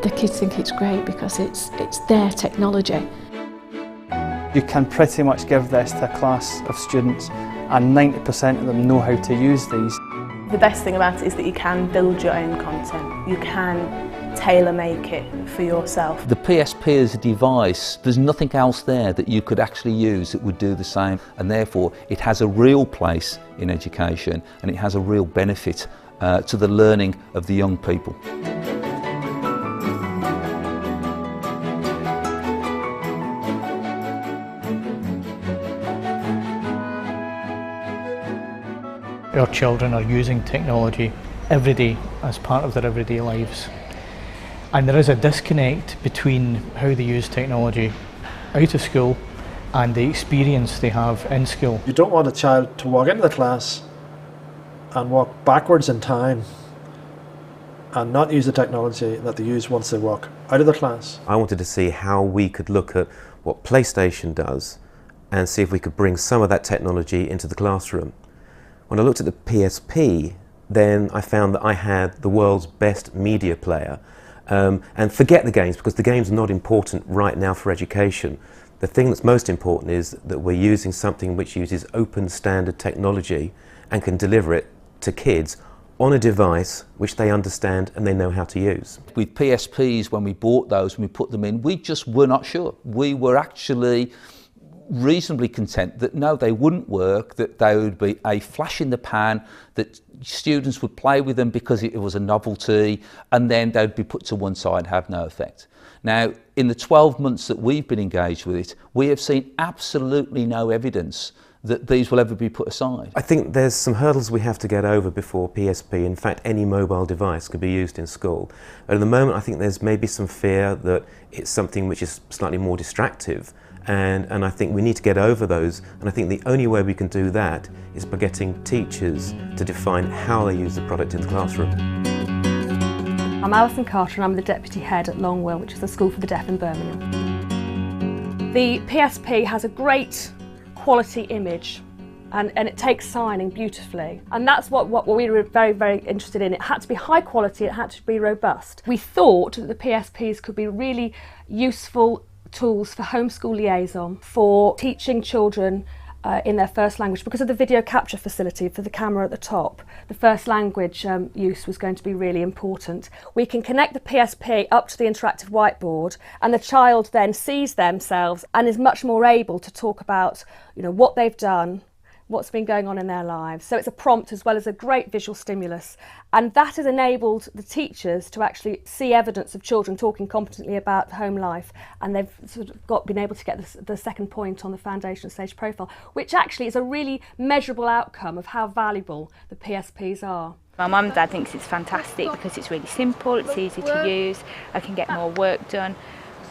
the kids think it's great because it's their technology. You can pretty much give this to a class of students and 90% of them know how to use these. The best thing about it is that you can build your own content. You can tailor-make it for yourself. The PSP as a device, there's nothing else there that you could actually use that would do the same, and therefore it has a real place in education and it has a real benefit to the learning of the young people. Our children are using technology every day as part of their everyday lives. And there is a disconnect between how they use technology out of school and the experience they have in school. You don't want a child to walk into the class and walk backwards in time and not use the technology that they use once they walk out of the class. I wanted to see how we could look at what PlayStation does and see if we could bring some of that technology into the classroom. When I looked at the PSP, then I found that I had the world's best media player. And forget the games, because the games are not important right now for education. The thing that's most important is that we're using something which uses open standard technology and can deliver it to kids on a device which they understand and they know how to use. With PSPs, when we bought those, when we put them in, we just were not sure. We were actually reasonably content that no, they wouldn't work, that they would be a flash in the pan, that students would play with them because it was a novelty, and then they'd be put to one side and have no effect. Now, in the 12 months that we've been engaged with it, we have seen absolutely no evidence that these will ever be put aside. I think there's some hurdles we have to get over before PSP, in fact any mobile device, could be used in school. But at the moment I think there's maybe some fear that it's something which is slightly more distractive. And I think we need to get over those, and I think the only way we can do that is by getting teachers to define how they use the product in the classroom. I'm Alison Carter and I'm the Deputy Head at Longwell, which is the School for the Deaf in Birmingham. The PSP has a great quality image and it takes signing beautifully, and that's what we were very, very interested in. It had to be high quality, it had to be robust. We thought that the PSPs could be really useful tools for homeschool liaison, for teaching children in their first language. Because of the video capture facility for the camera at the top, the first language use was going to be really important. We can connect the PSP up to the interactive whiteboard, and the child then sees themselves and is much more able to talk about, you know, what they've done, what's been going on in their lives. So it's a prompt as well as a great visual stimulus, and that has enabled the teachers to actually see evidence of children talking competently about home life, and they've sort of been able to get the second point on the foundation stage profile, which actually is a really measurable outcome of how valuable the PSPs are. My mum and dad thinks it's fantastic because it's really simple, it's easy to use, I can get more work done.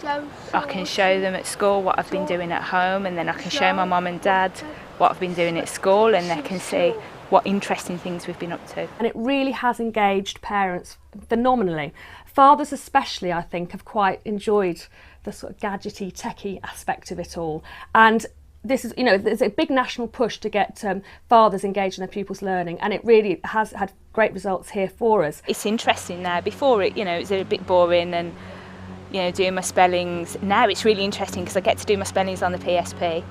I can show them at school what I've been doing at home, and then I can show my mum and dad what I've been doing at school, and they can see what interesting things we've been up to. And it really has engaged parents phenomenally. Fathers especially, I think, have quite enjoyed the sort of gadgety, techie aspect of it all. And this is, you know, there's a big national push to get fathers engaged in their pupils' learning, and it really has had great results here for us. It's interesting now. Before it, you know, it was a bit boring and, you know, doing my spellings. Now it's really interesting because I get to do my spellings on the PSP.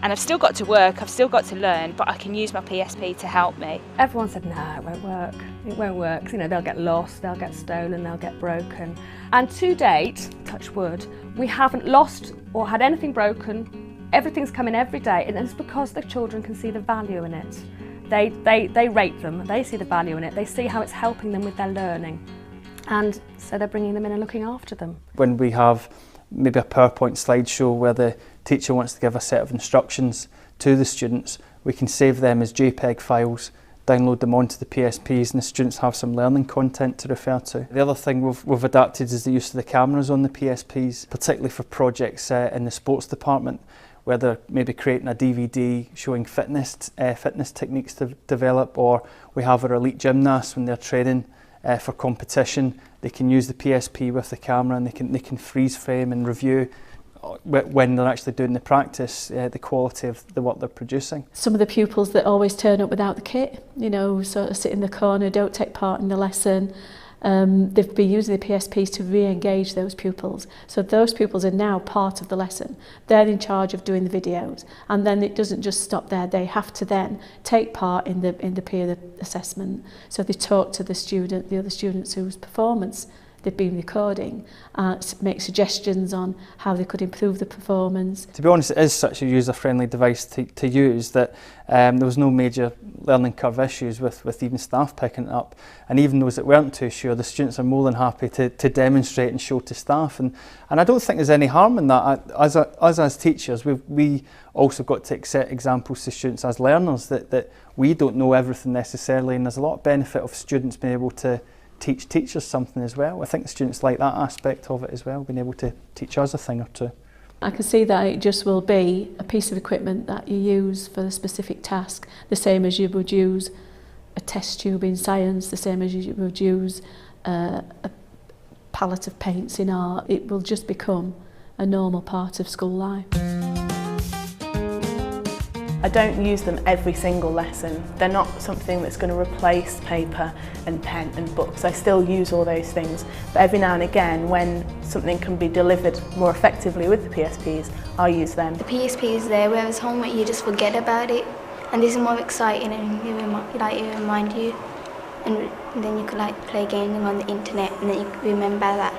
And I've still got to work, I've still got to learn, but I can use my PSP to help me. Everyone said, no, it won't work. It won't work. You know, they'll get lost, they'll get stolen, they'll get broken. And to date, touch wood, we haven't lost or had anything broken. Everything's coming every day, and it's because the children can see the value in it. They rate them, they see the value in it, they see how it's helping them with their learning. And so they're bringing them in and looking after them. When we have maybe a PowerPoint slideshow where the teacher wants to give a set of instructions to the students, we can save them as JPEG files, download them onto the PSPs, and the students have some learning content to refer to. The other thing we've adapted is the use of the cameras on the PSPs, particularly for projects in the sports department, where they're maybe creating a DVD showing fitness techniques to develop, or we have our elite gymnasts when they're training for competition. They can use the PSP with the camera, and they can freeze frame and review when they're actually doing the practice, the quality of the work they're producing. Some of the pupils that always turn up without the kit, you know, sort of sit in the corner, don't take part in the lesson, they've been using the PSPs to re-engage those pupils. So those pupils are now part of the lesson. They're in charge of doing the videos, and then it doesn't just stop there. They have to then take part in the peer assessment. So they talk to the other students whose performance they've been recording, make suggestions on how they could improve the performance. To be honest, it is such a user-friendly device to use that there was no major learning curve issues with even staff picking it up. And even those that weren't too sure, the students are more than happy to demonstrate and show to staff. And I don't think there's any harm in that. As teachers, we also got to accept examples to students as learners that we don't know everything necessarily, and there's a lot of benefit of students being able to teach teachers something as well. I think the students like that aspect of it as well, being able to teach us a thing or two. I can see that it just will be a piece of equipment that you use for a specific task, the same as you would use a test tube in science, the same as you would use a palette of paints in art. It will just become a normal part of school life. I don't use them every single lesson. They're not something that's going to replace paper and pen and books. I still use all those things, but every now and again when something can be delivered more effectively with the PSPs, I'll use them. The PSP is there, whereas homework you just forget about it, and this is more exciting and it remind you, and then you could play games on the internet, and then you remember that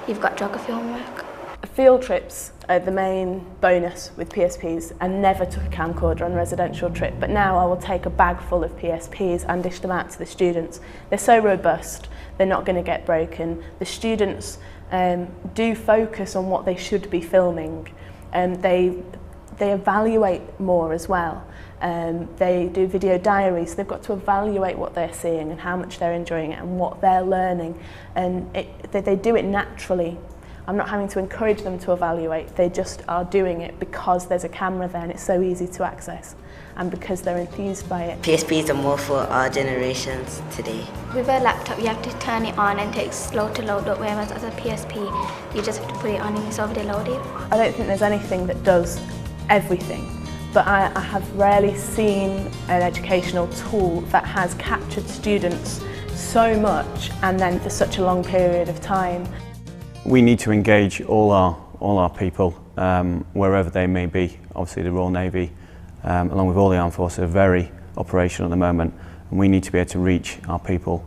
you've got geography homework. Field trips are the main bonus with PSPs. I never took a camcorder on a residential trip, but now I will take a bag full of PSPs and dish them out to the students. They're so robust, they're not going to get broken. The students do focus on what they should be filming, and they evaluate more as well. They do video diaries, they've got to evaluate what they're seeing and how much they're enjoying it and what they're learning, and they do it naturally. I'm not having to encourage them to evaluate, they just are doing it because there's a camera there and it's so easy to access, and because they're enthused by it. PSPs are more for our generations today. With a laptop you have to turn it on and it takes slow to load up, whereas as a PSP you just have to put it on and it's already loaded. I don't think there's anything that does everything, but I have rarely seen an educational tool that has captured students so much and then for such a long period of time. We need to engage all our people, wherever they may be. Obviously the Royal Navy, along with all the armed forces, are very operational at the moment, and we need to be able to reach our people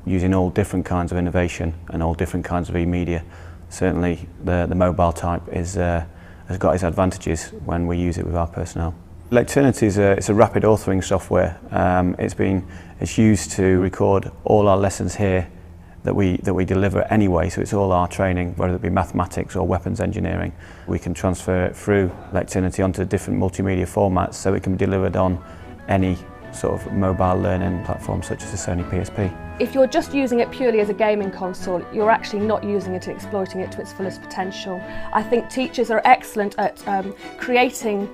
using all different kinds of innovation and all different kinds of e-media. Certainly the mobile type has got its advantages when we use it with our personnel. Lecternity is a rapid authoring software. It's used to record all our lessons here that we deliver anyway, so it's all our training, whether it be mathematics or weapons engineering. We can transfer it through Lecternity onto different multimedia formats, so it can be delivered on any sort of mobile learning platform such as the Sony PSP. If you're just using it purely as a gaming console, you're actually not using it and exploiting it to its fullest potential. I think teachers are excellent at creating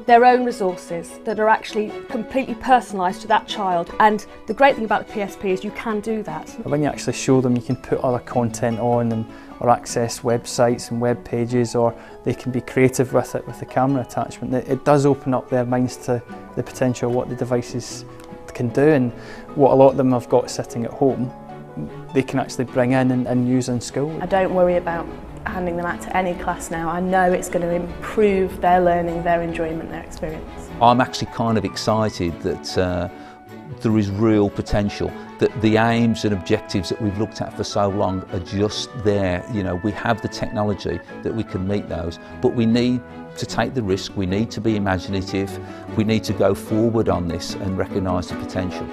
their own resources that are actually completely personalised to that child, and the great thing about the PSP is you can do that. When you actually show them, you can put other content on or access websites and web pages, or they can be creative with it with the camera attachment. It does open up their minds to the potential of what the devices can do, and what a lot of them have got sitting at home they can actually bring in and use in school. I don't worry about handing them out to any class now. I know it's going to improve their learning, their enjoyment, their experience. I'm actually kind of excited that there is real potential, that the aims and objectives that we've looked at for so long are just there. You know, we have the technology that we can meet those, but we need to take the risk, we need to be imaginative, we need to go forward on this and recognise the potential.